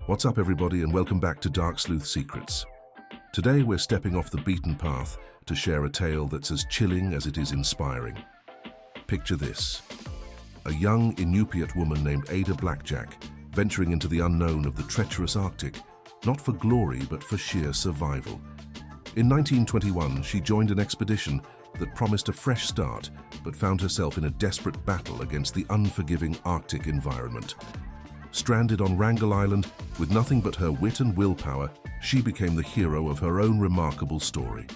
What's up everybody and welcome back to Dark Sleuth Secrets. Today we're stepping off the beaten path to share a tale that's as chilling as it is inspiring. Picture this. A young Iñupiat woman named Ada Blackjack venturing into the unknown of the treacherous Arctic, not for glory but for sheer survival. In 1921 she joined an expedition that promised a fresh start but found herself in a desperate battle against the unforgiving Arctic environment. Stranded on Wrangel Island with nothing but her wit and willpower, she became the hero of her own remarkable story.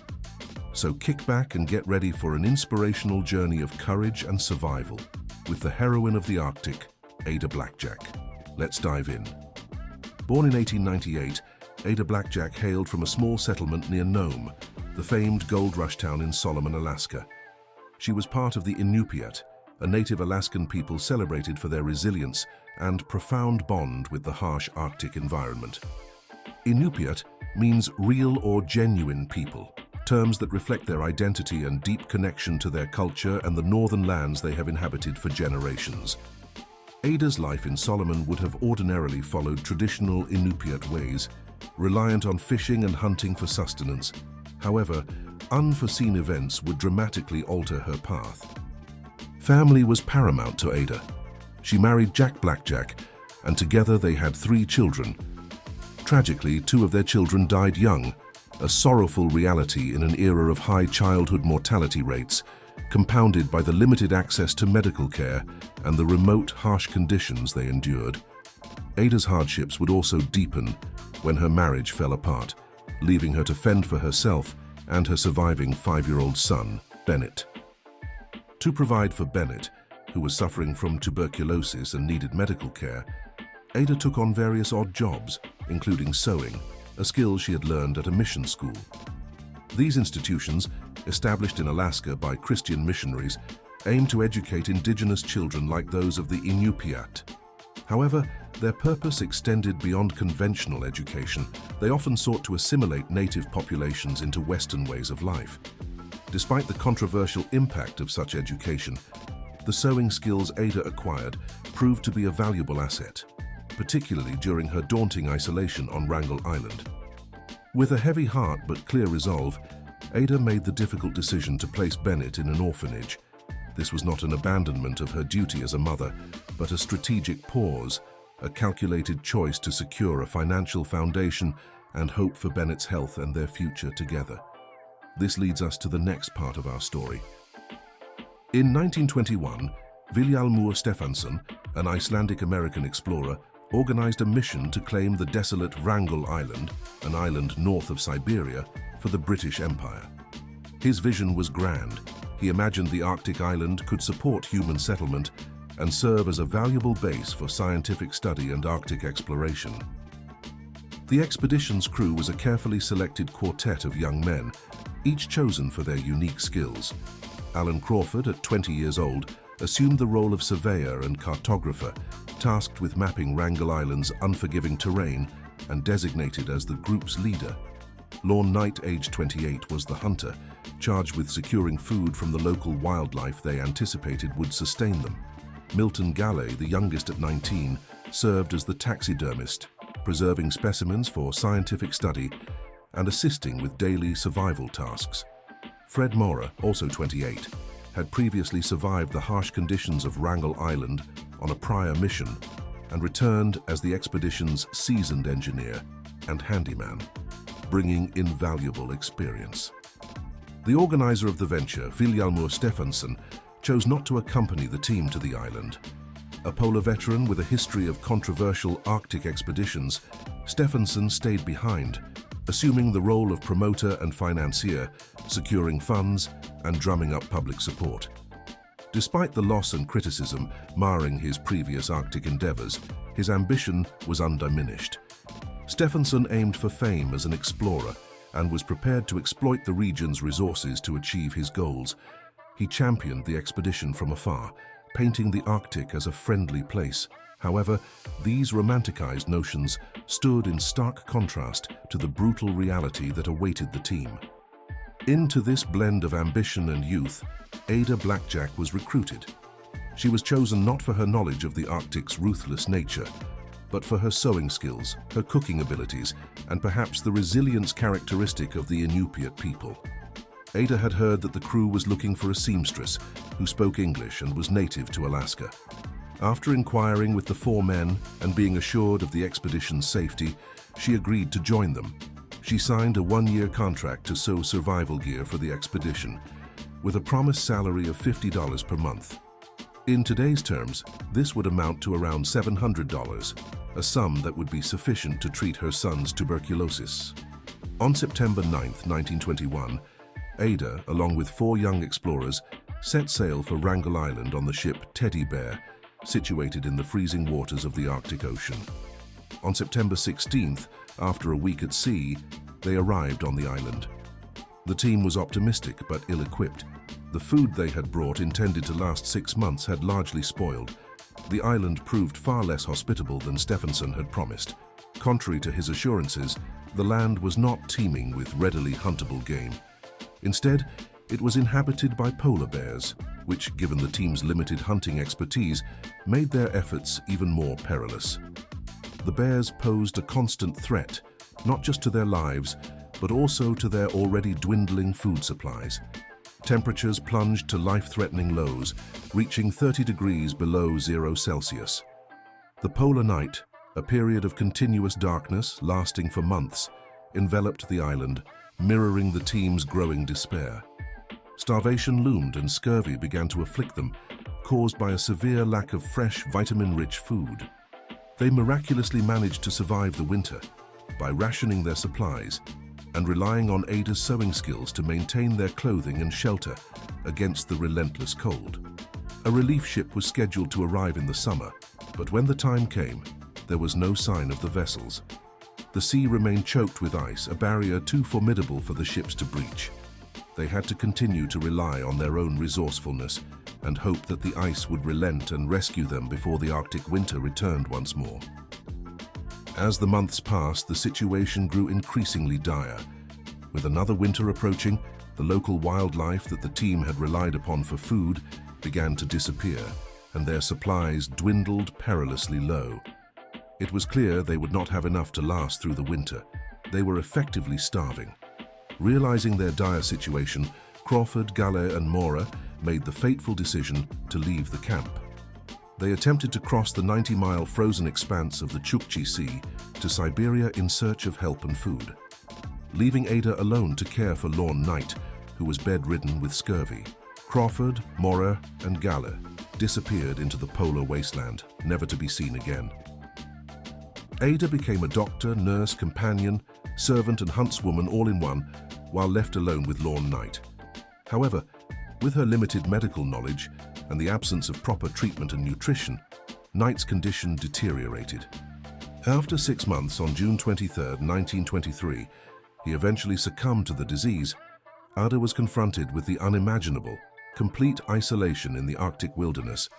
So kick back and get ready for an inspirational journey of courage and survival with the heroine of the Arctic, Ada Blackjack. Let's dive in. Born in 1898, Ada Blackjack hailed from a small settlement near Nome, the famed gold rush town in Solomon, Alaska. She was part of the Iñupiat, a native Alaskan people celebrated for their resilience and profound bond with the harsh Arctic environment. Iñupiat means real or genuine people, terms that reflect their identity and deep connection to their culture and the northern lands they have inhabited for generations. Ada's life in Solomon would have ordinarily followed traditional Iñupiat ways, reliant on fishing and hunting for sustenance. However, unforeseen events would dramatically alter her path. Family was paramount to Ada. She married Jack Blackjack, and together they had 3 children. Tragically, 2 of their children died young, a sorrowful reality in an era of high childhood mortality rates, compounded by the limited access to medical care and the remote, harsh conditions they endured. Ada's hardships would also deepen when her marriage fell apart, leaving her to fend for herself and her surviving 5-year-old son, Bennett. To provide for Bennett, who was suffering from tuberculosis and needed medical care, Ada took on various odd jobs, including sewing, a skill she had learned at a mission school. These institutions, established in Alaska by Christian missionaries, aimed to educate indigenous children like those of the Iñupiat. However, their purpose extended beyond conventional education. They often sought to assimilate native populations into Western ways of life. Despite the controversial impact of such education, the sewing skills Ada acquired proved to be a valuable asset, particularly during her daunting isolation on Wrangel Island. With a heavy heart but clear resolve, Ada made the difficult decision to place Bennett in an orphanage. This was not an abandonment of her duty as a mother, but a strategic pause, a calculated choice to secure a financial foundation and hope for Bennett's health and their future together. This leads us to the next part of our story. In 1921, Vilhjálmur Stefansson, an Icelandic-American explorer, organized a mission to claim the desolate Wrangel Island, an island north of Siberia, for the British Empire. His vision was grand. He imagined the Arctic island could support human settlement and serve as a valuable base for scientific study and Arctic exploration. The expedition's crew was a carefully selected quartet of young men, each chosen for their unique skills. Alan Crawford, at 20 years old, assumed the role of surveyor and cartographer, tasked with mapping Wrangel Island's unforgiving terrain and designated as the group's leader. Lorne Knight, aged 28, was the hunter, charged with securing food from the local wildlife they anticipated would sustain them. Milton Galley, the youngest at 19, served as the taxidermist, preserving specimens for scientific study and assisting with daily survival tasks. Fred Mora, also 28, had previously survived the harsh conditions of Wrangel Island on a prior mission and returned as the expedition's seasoned engineer and handyman, bringing invaluable experience. The organizer of the venture, Vilhjálmur Stefansson, chose not to accompany the team to the island. A polar veteran with a history of controversial Arctic expeditions, Stefansson stayed behind, assuming the role of promoter and financier, securing funds and drumming up public support. Despite the loss and criticism marring his previous Arctic endeavors, his ambition was undiminished. Stefansson aimed for fame as an explorer and was prepared to exploit the region's resources to achieve his goals. He championed the expedition from afar, painting the Arctic as a friendly place. However, these romanticized notions stood in stark contrast to the brutal reality that awaited the team. Into this blend of ambition and youth, Ada Blackjack was recruited. She was chosen not for her knowledge of the Arctic's ruthless nature, but for her sewing skills, her cooking abilities, and perhaps the resilience characteristic of the Iñupiat people. Ada had heard that the crew was looking for a seamstress who spoke English and was native to Alaska. After inquiring with the 4 men and being assured of the expedition's safety, she agreed to join them. She signed a 1-year contract to sew survival gear for the expedition, with a promised salary of $50 per month. In today's terms, this would amount to around $700, a sum that would be sufficient to treat her son's tuberculosis. On September 9, 1921, Ada, along with 4 young explorers, set sail for Wrangel Island on the ship Teddy Bear, situated in the freezing waters of the Arctic Ocean. On September 16th, after a week at sea, they arrived on the island. The team was optimistic but ill-equipped. The food they had brought, intended to last 6 months, had largely spoiled. The island proved far less hospitable than Stephenson had promised. Contrary to his assurances, the land was not teeming with readily huntable game. Instead, it was inhabited by polar bears, which, given the team's limited hunting expertise, made their efforts even more perilous. The bears posed a constant threat, not just to their lives, but also to their already dwindling food supplies. Temperatures plunged to life-threatening lows, reaching 30 degrees below 0 Celsius. The polar night, a period of continuous darkness lasting for months, enveloped the island, mirroring the team's growing despair. Starvation loomed and scurvy began to afflict them, caused by a severe lack of fresh, vitamin-rich food. They miraculously managed to survive the winter by rationing their supplies and relying on Ada's sewing skills to maintain their clothing and shelter against the relentless cold. A relief ship was scheduled to arrive in the summer, but when the time came, there was no sign of the vessels. The sea remained choked with ice, a barrier too formidable for the ships to breach. They had to continue to rely on their own resourcefulness and hope that the ice would relent and rescue them before the Arctic winter returned once more. As the months passed, the situation grew increasingly dire. With another winter approaching, the local wildlife that the team had relied upon for food began to disappear, and their supplies dwindled perilously low. It was clear they would not have enough to last through the winter. They were effectively starving. Realizing their dire situation, Crawford, Galle, and Mora made the fateful decision to leave the camp. They attempted to cross the 90-mile frozen expanse of the Chukchi Sea to Siberia in search of help and food, leaving Ada alone to care for Lorne Knight, who was bedridden with scurvy. Crawford, Mora, and Galle disappeared into the polar wasteland, never to be seen again. Ada became a doctor, nurse, companion, servant, and huntswoman all in one, while left alone with Lorne Knight. However, with her limited medical knowledge and the absence of proper treatment and nutrition, Knight's condition deteriorated. After 6 months, on June 23, 1923, he eventually succumbed to the disease. Ada was confronted with the unimaginable, complete isolation in the Arctic wilderness.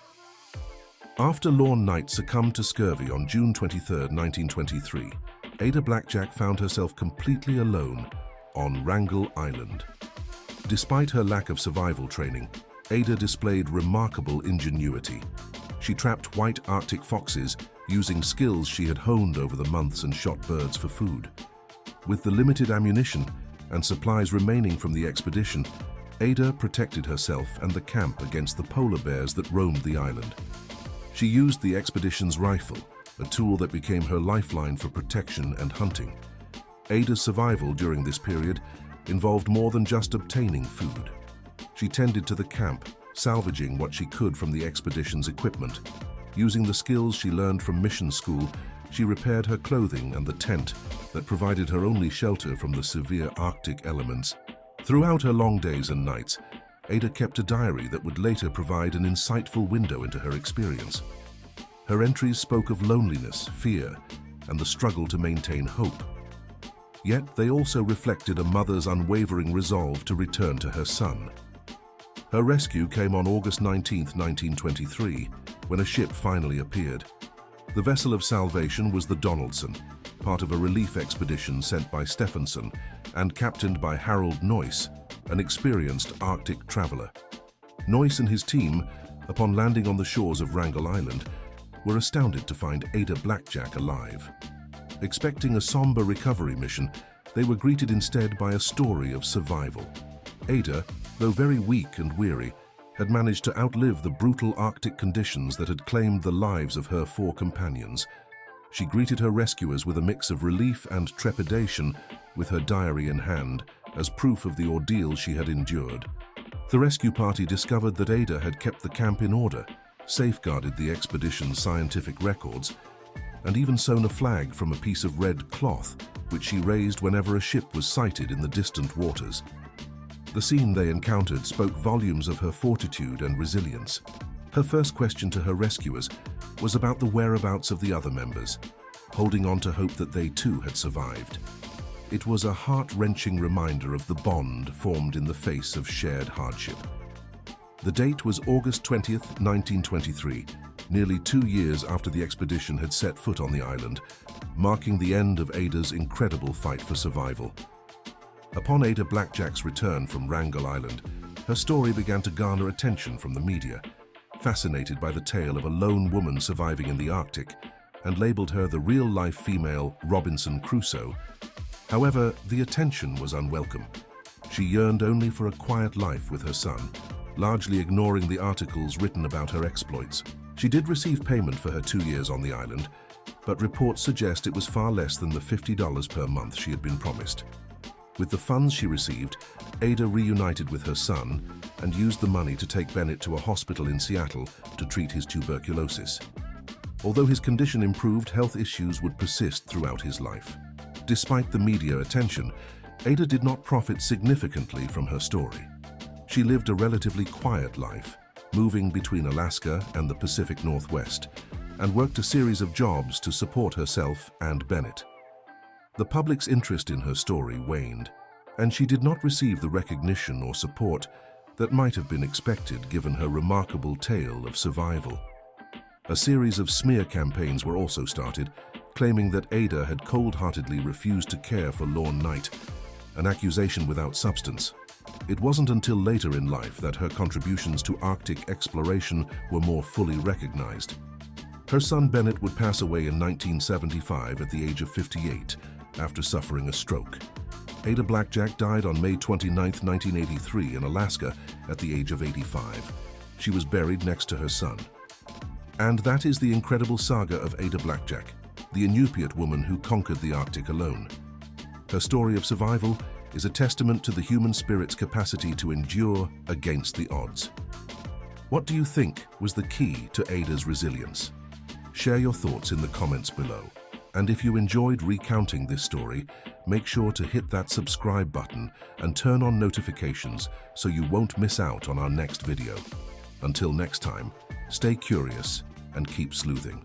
After Lorne Knight succumbed to scurvy on June 23, 1923, Ada Blackjack found herself completely alone on Wrangel Island. Despite her lack of survival training, Ada displayed remarkable ingenuity. She trapped white Arctic foxes using skills she had honed over the months and shot birds for food. With the limited ammunition and supplies remaining from the expedition, Ada protected herself and the camp against the polar bears that roamed the island. She used the expedition's rifle, a tool that became her lifeline for protection and hunting. Ada's survival during this period involved more than just obtaining food. She tended to the camp, salvaging what she could from the expedition's equipment. Using the skills she learned from mission school, she repaired her clothing and the tent that provided her only shelter from the severe Arctic elements. Throughout her long days and nights, Ada kept a diary that would later provide an insightful window into her experience. Her entries spoke of loneliness, fear, and the struggle to maintain hope. Yet they also reflected a mother's unwavering resolve to return to her son. Her rescue came on August 19, 1923, when a ship finally appeared. The vessel of salvation was the Donaldson, part of a relief expedition sent by Stephenson and captained by Harold Noyce, an experienced Arctic traveler. Noyce and his team, upon landing on the shores of Wrangel Island, were astounded to find Ada Blackjack alive. Expecting a somber recovery mission, they were greeted instead by a story of survival. Ada, though very weak and weary, had managed to outlive the brutal Arctic conditions that had claimed the lives of her 4 companions. She greeted her rescuers with a mix of relief and trepidation, with her diary in hand, as proof of the ordeal she had endured. The rescue party discovered that Ada had kept the camp in order, safeguarded the expedition's scientific records, and even sewn a flag from a piece of red cloth, which she raised whenever a ship was sighted in the distant waters. The scene they encountered spoke volumes of her fortitude and resilience. Her first question to her rescuers was about the whereabouts of the other members, holding on to hope that they too had survived. It was a heart-wrenching reminder of the bond formed in the face of shared hardship. The date was August 20th, 1923, nearly 2 years after the expedition had set foot on the island, marking the end of Ada's incredible fight for survival. Upon Ada Blackjack's return from Wrangel Island, her story began to garner attention from the media, fascinated by the tale of a lone woman surviving in the Arctic, and labeled her the real-life female Robinson Crusoe. However, the attention was unwelcome. She yearned only for a quiet life with her son, largely ignoring the articles written about her exploits. She did receive payment for her 2 years on the island, but reports suggest it was far less than the $50 per month she had been promised. With the funds she received, Ada reunited with her son and used the money to take Bennett to a hospital in Seattle to treat his tuberculosis. Although his condition improved, health issues would persist throughout his life. Despite the media attention, Ada did not profit significantly from her story. She lived a relatively quiet life, moving between Alaska and the Pacific Northwest, and worked a series of jobs to support herself and Bennett. The public's interest in her story waned, and she did not receive the recognition or support that might have been expected given her remarkable tale of survival. A series of smear campaigns were also started, claiming that Ada had cold-heartedly refused to care for Lorne Knight, an accusation without substance. It wasn't until later in life that her contributions to Arctic exploration were more fully recognized. Her son Bennett would pass away in 1975 at the age of 58 after suffering a stroke. Ada Blackjack died on May 29, 1983 in Alaska at the age of 85. She was buried next to her son. And that is the incredible saga of Ada Blackjack, the Iñupiat woman who conquered the Arctic alone. Her story of survival is a testament to the human spirit's capacity to endure against the odds. What do you think was the key to Ada's resilience? Share your thoughts in the comments below. And if you enjoyed recounting this story, make sure to hit that subscribe button and turn on notifications so you won't miss out on our next video. Until next time, stay curious and keep sleuthing.